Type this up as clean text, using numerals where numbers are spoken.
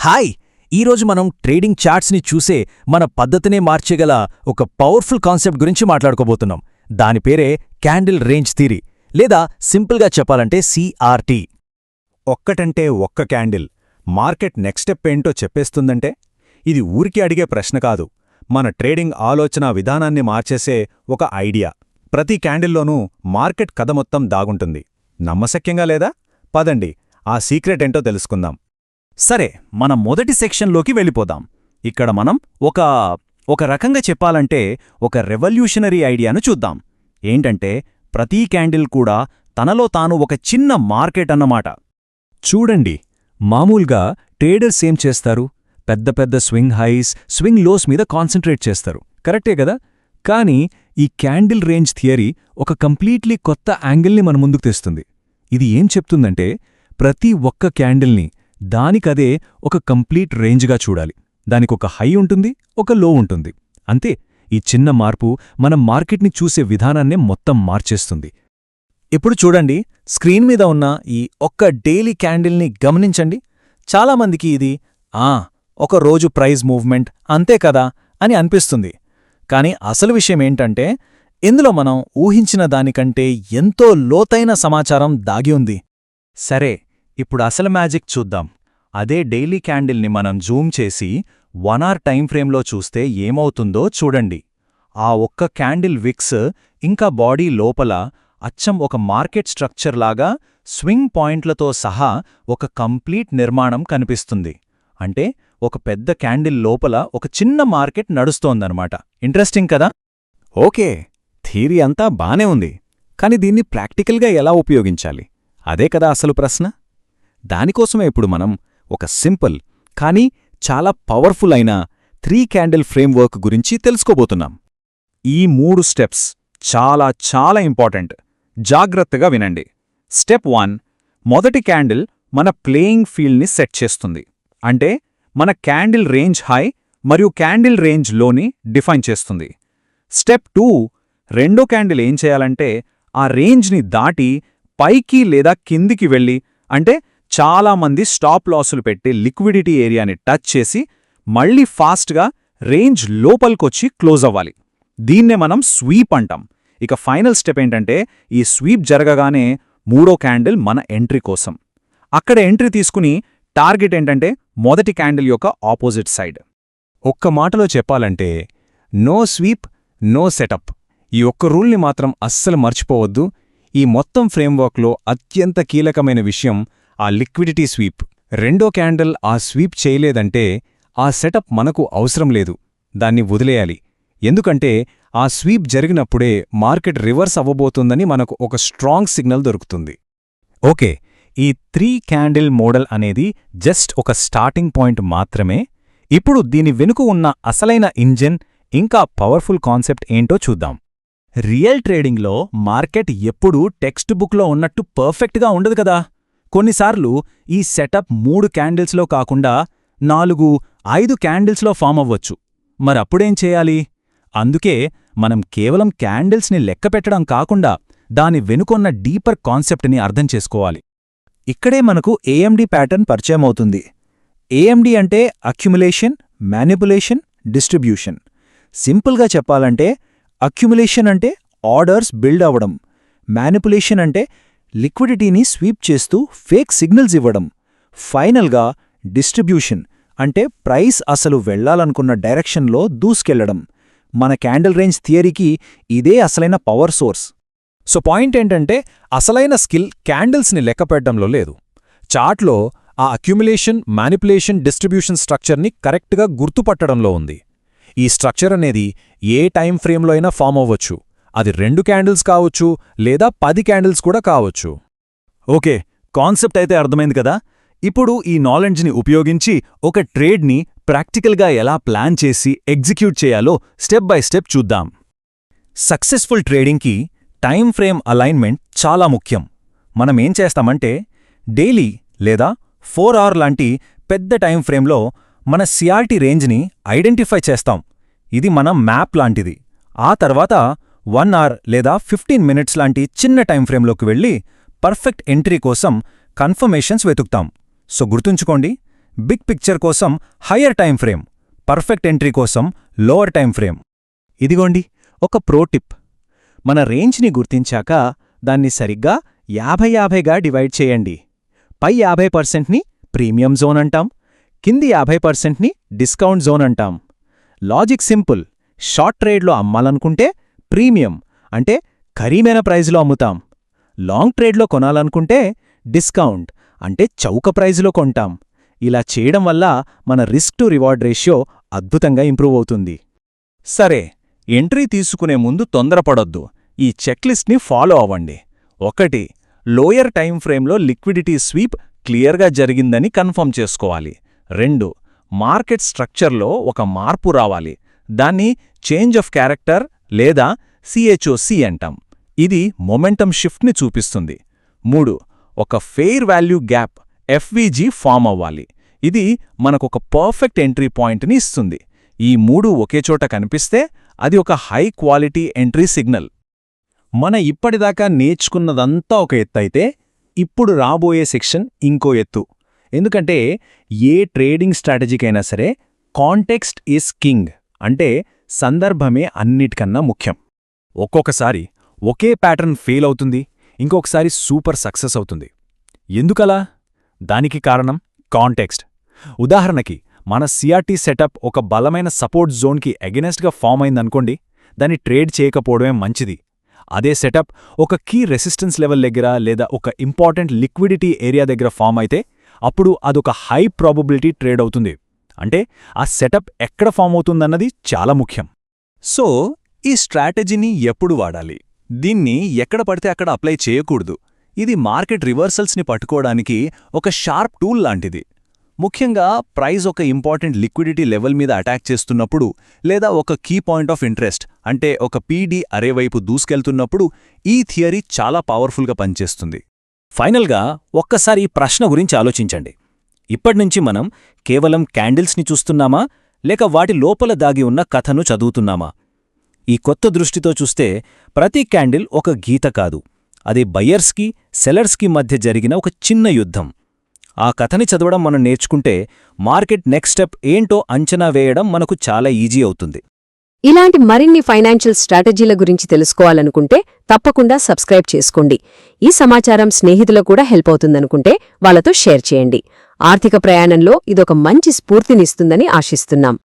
Hi! ఈరోజు మనం trading చార్ట్స్ని చూసే మన పద్ధతినే మార్చేగల ఒక పవర్ఫుల్ కాన్సెప్ట్ గురించి మాట్లాడుకోబోతున్నాం. దాని పేరే క్యాండిల్ రేంజ్ థియరీ, లేదా సింపుల్గా చెప్పాలంటే CRT. ఒక్కటంటే ఒక్క క్యాండిల్ మార్కెట్ నెక్స్ట్ స్టెప్ ఏంటో చెప్పేస్తుందంటే ఇది ఊరికి అడిగే ప్రశ్న కాదు, మన ట్రేడింగ్ ఆలోచనా విధానాన్ని మార్చేసే ఒక ఐడియా. ప్రతి క్యాండిల్లోనూ మార్కెట్ కథ మొత్తం దాగుంటుంది. నమ్మశక్యంగా లేదా? పదండి ఆ సీక్రెట్ ఏంటో తెలుసుకుందాం. సరే, మన మొదటి సెక్షన్లోకి వెళ్ళిపోదాం. ఇక్కడ మనం ఒక రకంగా చెప్పాలంటే ఒక రెవల్యూషనరీ ఐడియాను చూద్దాం. ఏంటంటే ప్రతి క్యాండిల్ కూడా తనలో తాను ఒక చిన్న మార్కెట్ అన్నమాట. చూడండి, మామూలుగా ట్రేడర్స్ ఏం చేస్తారు? పెద్ద పెద్ద స్వింగ్ హైస్, స్వింగ్ లోస్ మీద కాన్సంట్రేట్ చేస్తారు, కరెక్టే కదా? కానీ ఈ క్యాండిల్ రేంజ్ థియరీ ఒక కంప్లీట్లీ కొత్త యాంగిల్ని మన ముందుకు తెస్తుంది. ఇది ఏం చెప్తుందంటే ప్రతి ఒక్క క్యాండిల్ని దానికదే ఒక కంప్లీట్ రేంజ్గా చూడాలి. దానికొక హై ఉంటుంది, ఒక లో ఉంటుంది. అంతే. ఈ చిన్న మార్పు మనం మార్కెట్ని చూసే విధానాన్నే మొత్తం మార్చేస్తుంది. ఇప్పుడు చూడండి, స్క్రీన్ మీద ఉన్న ఈ ఒక్క డైలీ క్యాండిల్ని గమనించండి. చాలామందికి ఇది ఒక రోజు ప్రైజ్ మూవ్మెంట్ అంతే కదా అని అనిపిస్తుంది. కానీ అసలు విషయమేంటంటే ఇందులో మనం ఊహించిన దానికంటే ఎంతో లోతైన సమాచారం దాగి ఉంది. సరే, ఇప్పుడు అసలు మ్యాజిక్ చూద్దాం. అదే డైలీ క్యాండిల్ని మనం జూమ్ చేసి 1 అవర్ టైం ఫ్రేమ్లో చూస్తే ఏమవుతుందో చూడండి. ఆ ఒక్క క్యాండిల్ విక్స్ ఇంకా బాడీ లోపల అచ్చం ఒక మార్కెట్ స్ట్రక్చర్ లాగా స్వింగ్ పాయింట్లతో సహా ఒక కంప్లీట్ నిర్మాణం కనిపిస్తుంది. అంటే ఒక పెద్ద క్యాండిల్ లోపల ఒక చిన్న మార్కెట్ నడుస్తోందన్నమాట. ఇంట్రెస్టింగ్ కదా? ఓకే, థియరీ అంతా బానే ఉంది, కాని దీన్ని ప్రాక్టికల్గా ఎలా ఉపయోగించాలి? అదే కదా అసలు ప్రశ్న. దానికోసమే ఇప్పుడు మనం ఒక సింపుల్ కానీ చాలా పవర్ఫుల్ అయిన 3 క్యాండిల్ ఫ్రేమ్వర్క్ గురించి తెలుసుకోబోతున్నాం. ఈ 3 స్టెప్స్ చాలా చాలా ఇంపార్టెంట్. జాగ్రత్తగా వినండి. స్టెప్ 1, మొదటి క్యాండిల్ మన ప్లేయింగ్ ఫీల్డ్ని సెట్ చేస్తుంది. అంటే మన క్యాండిల్ రేంజ్ హై మరియు క్యాండిల్ రేంజ్ లోని డిఫైన్ చేస్తుంది. స్టెప్ 2, రెండో క్యాండిల్ ఏం చేయాలంటే ఆ రేంజ్ని దాటి పైకి లేదా కిందికి వెళ్ళి, అంటే చాలామంది స్టాప్ లాసులు పెట్టి లిక్విడిటీ ఏరియాని టచ్ చేసి మళ్ళీ ఫాస్ట్గా రేంజ్ లోపలికొచ్చి క్లోజ్ అవ్వాలి. దీన్నే మనం స్వీప్ అంటాం. ఇక ఫైనల్ స్టెప్ ఏంటంటే ఈ స్వీప్ జరగగానే మూడో క్యాండిల్ మన ఎంట్రీ కోసం. అక్కడ ఎంట్రీ తీసుకుని టార్గెట్ ఏంటంటే మొదటి క్యాండిల్ యొక్క ఆపోజిట్ సైడ్. ఒక్క మాటలో చెప్పాలంటే నో స్వీప్, నో సెటప్. ఈ ఒక్క రూల్ని మాత్రం అస్సలు మర్చిపోవద్దు. ఈ మొత్తం ఫ్రేమ్వర్క్లో అత్యంత కీలకమైన విషయం ఆ లిక్విడిటీ స్వీప్. రెండో క్యాండిల్ ఆ స్వీప్ చేయలేదంటే ఆ సెటప్ మనకు అవసరం లేదు, దాన్ని వదిలేయాలి. ఎందుకంటే ఆ స్వీప్ జరిగినప్పుడే మార్కెట్ రివర్స్ అవ్వబోతుందని మనకు ఒక స్ట్రాంగ్ సిగ్నల్ దొరుకుతుంది. ఓకే, ఈ 3 క్యాండిల్ మోడల్ అనేది జస్ట్ ఒక స్టార్టింగ్ పాయింట్ మాత్రమే. ఇప్పుడు దీని వెనుక ఉన్న అసలైన ఇంజిన్ ఇంకా పవర్ఫుల్ కాన్సెప్ట్ ఏంటో చూద్దాం. రియల్ ట్రేడింగ్లో మార్కెట్ ఎప్పుడూ టెక్స్ట్ బుక్లో ఉన్నట్టు పర్ఫెక్ట్గా ఉండదు కదా. కొన్నిసార్లు ఈ సెటప్ 3 క్యాండిల్స్లో కాకుండా 4, 5 క్యాండిల్స్లో ఫామ్ అవ్వచ్చు. మరప్పుడేం చేయాలి? అందుకే మనం కేవలం క్యాండిల్స్ని లెక్కపెట్టడం కాకుండా దాని వెనుకొన్న డీపర్ కాన్సెప్ట్ని అర్థం చేసుకోవాలి. ఇక్కడే మనకు AMD ప్యాటర్న్ పరిచయమవుతుంది. AMD అంటే అక్యుములేషన్, మ్యానిపులేషన్, డిస్ట్రిబ్యూషన్. సింపుల్గా చెప్పాలంటే అక్యుములేషన్ అంటే ఆర్డర్స్ బిల్డ్ అవ్వడం, మ్యానిపులేషన్ అంటే లిక్విడిటీని స్వీప్ చేస్తూ ఫేక్ సిగ్నల్స్ ఇవ్వడం, ఫైనల్గా డిస్ట్రిబ్యూషన్ అంటే ప్రైస్ అసలు వెళ్లాలనుకున్న డైరెక్షన్లో దూసుకెళ్లడం. మన క్యాండిల్ రేంజ్ థియరీకి ఇదే అసలైన పవర్ సోర్స్. సో పాయింట్ ఏంటంటే అసలైన స్కిల్ క్యాండిల్స్ని లెక్కపెట్టడంలో లేదు, చార్ట్లో ఆ అక్యుములేషన్, మ్యానిపులేషన్, డిస్ట్రిబ్యూషన్ స్ట్రక్చర్ని కరెక్ట్గా గుర్తుపట్టడంలో ఉంది. ఈ స్ట్రక్చర్ అనేది ఏ టైం ఫ్రేమ్లో అయినా ఫామ్ అవ్వచ్చు. అది 2 క్యాండిల్స్ కావచ్చు, లేదా 10 క్యాండిల్స్ కూడా కావచ్చు. ఓకే, కాన్సెప్ట్ అయితే అర్థమైంది కదా. ఇప్పుడు ఈ నాలెడ్జ్ని ఉపయోగించి ఒక ట్రేడ్ని ప్రాక్టికల్గా ఎలా ప్లాన్ చేసి ఎగ్జిక్యూట్ చేయాలో స్టెప్ బై స్టెప్ చూద్దాం. సక్సెస్ఫుల్ ట్రేడింగ్కి టైం ఫ్రేమ్ అలైన్మెంట్ చాలా ముఖ్యం. మనమేం చేస్తామంటే డైలీ లేదా 4 అవర్ లాంటి పెద్ద టైం ఫ్రేమ్లో మన CRT రేంజ్ని ఐడెంటిఫై చేస్తాం. ఇది మన మ్యాప్ లాంటిది. ఆ తర్వాత 1 అవర్ లేదా 15 మినిట్స్ లాంటి చిన్న టైం ఫ్రేమ్లోకి వెళ్ళి పర్ఫెక్ట్ ఎంట్రీ కోసం కన్ఫర్మేషన్స్ వెతుకుతాం. సో గుర్తుంచుకోండి, బిగ్ పిక్చర్ కోసం higher time frame, perfect entry కోసం లోవర్ టైం ఫ్రేమ్. ఇదిగోండి ఒక ప్రో టిప్. మన రేంజ్ని గుర్తించాక దాన్ని సరిగ్గా 50-50గా డివైడ్ చేయండి. పై 50%ని ప్రీమియం జోన్ అంటాం, కింది 50%ని డిస్కౌంట్ జోన్ అంటాం. Logic simple. షార్ట్ ట్రేడ్లో అమ్మాలనుకుంటే ప్రీమియం అంటే ఖరీదైన ప్రైజ్లో అమ్ముతాం. లాంగ్ ట్రేడ్లో కొనాలనుకుంటే డిస్కౌంట్ అంటే చౌక ప్రైజ్లో కొంటాం. ఇలా చేయడం వల్ల మన రిస్క్ టు రివార్డ్ రేషియో అద్భుతంగా ఇంప్రూవ్ అవుతుంది. సరే, ఎంట్రీ తీసుకునే ముందు తొందరపడొద్దు. ఈ చెక్లిస్ట్ని ఫాలో అవ్వండి. 1. లోయర్ టైం ఫ్రేమ్లో లిక్విడిటీ స్వీప్ క్లియర్గా జరిగిందని కన్ఫర్మ్ చేసుకోవాలి. 2. మార్కెట్ స్ట్రక్చర్లో ఒక మార్పు రావాలి. దాన్ని చేంజ్ ఆఫ్ క్యారెక్టర్ లేదా CHOC అంటాం. ఇది మొమెంటమ్ షిఫ్ట్ని చూపిస్తుంది. 3. ఒక fair value gap FVG form అవ్వాలి. ఇది మనకొక పర్ఫెక్ట్ ఎంట్రీ పాయింట్ని ఇస్తుంది. ఈ 3 ఒకేచోట కనిపిస్తే అది ఒక హై క్వాలిటీ ఎంట్రీ సిగ్నల్. మన ఇప్పటిదాకా నేర్చుకున్నదంతా ఒక ఎత్తైతే ఇప్పుడు రాబోయే సెక్షన్ ఇంకో ఎత్తు. ఎందుకంటే ఏ ట్రేడింగ్ స్ట్రాటజీకైనా సరే కాంటెక్స్ట్ ఈజ్ కింగ్. అంటే సందర్భమే అన్నిటికన్నా ముఖ్యం. ఒక్కొక్కసారి ఒకే ప్యాటర్న్ ఫెయిల్ అవుతుంది, ఇంకొకసారి సూపర్ సక్సెస్ అవుతుంది. ఎందుకలా? దానికి కారణం కాంటెక్స్ట్. ఉదాహరణకి మన CRT సెటప్ ఒక బలమైన సపోర్ట్ జోన్కి ఎగెనెస్ట్గా ఫామ్ అయిందనుకోండి, దాన్ని ట్రేడ్ చేయకపోవడమే మంచిది. అదే సెటప్ ఒక కీ రెసిస్టెన్స్ లెవెల్ దగ్గర లేదా ఒక ఇంపార్టెంట్ లిక్విడిటీ ఏరియా దగ్గర ఫామ్ అయితే అప్పుడు అదొక హై ప్రాబబిలిటీ ట్రేడ్ అవుతుంది. అంటే ఆ సెటప్ ఎక్కడ ఫామ్ అవుతుందన్నది చాలా ముఖ్యం. సో ఈ స్ట్రాటజీని ఎప్పుడు వాడాలి? దీన్ని ఎక్కడ పడితే అక్కడ అప్లై చేయకూడదు. ఇది మార్కెట్ రివర్సల్స్ని పట్టుకోవడానికి ఒక షార్ప్ టూల్ లాంటిది. ముఖ్యంగా ప్రైస్ ఒక ఇంపార్టెంట్ లిక్విడిటీ లెవెల్ మీద అటాక్ చేస్తున్నప్పుడు లేదా ఒక కీ పాయింట్ ఆఫ్ ఇంట్రెస్ట్ అంటే ఒక PD అరే వైపు దూసుకెళ్తున్నప్పుడు ఈ థియరీ చాలా పవర్ఫుల్గా పనిచేస్తుంది. ఫైనల్గా ఒక్కసారి ఈ ప్రశ్న గురించి ఆలోచించండి. ఇప్పటినుంచి మనం కేవలం క్యాండిల్స్ని చూస్తున్నామా లేక వాటి లోపల దాగి ఉన్న కథను చదువుతున్నామా? ఈ కొత్త దృష్టితో చూస్తే ప్రతి క్యాండిల్ ఒక గీత కాదు, అది బయ్యర్స్కి సెల్లర్స్కి మధ్య జరిగిన ఒక చిన్న యుద్ధం. ఆ కథని చదవడం మనం నేర్చుకుంటే మార్కెట్ నెక్స్ట్ స్టెప్ ఏంటో అంచనా వేయడం మనకు చాలా ఈజీ అవుతుంది. ఇలాంటి మరిన్ని ఫైనాన్షియల్ స్ట్రాటజీల గురించి తెలుసుకోవాలనుకుంటే తప్పకుండా సబ్స్క్రైబ్ చేసుకోండి. ఈ సమాచారం స్నేహితులకు కూడా హెల్ప్ అవుతుందనుకుంటే వాళ్ళతో షేర్ చేయండి. ఆర్థిక ప్రయాణంలో ఇదొక మంచి స్ఫూర్తినిస్తుందని ఆశిస్తున్నాం.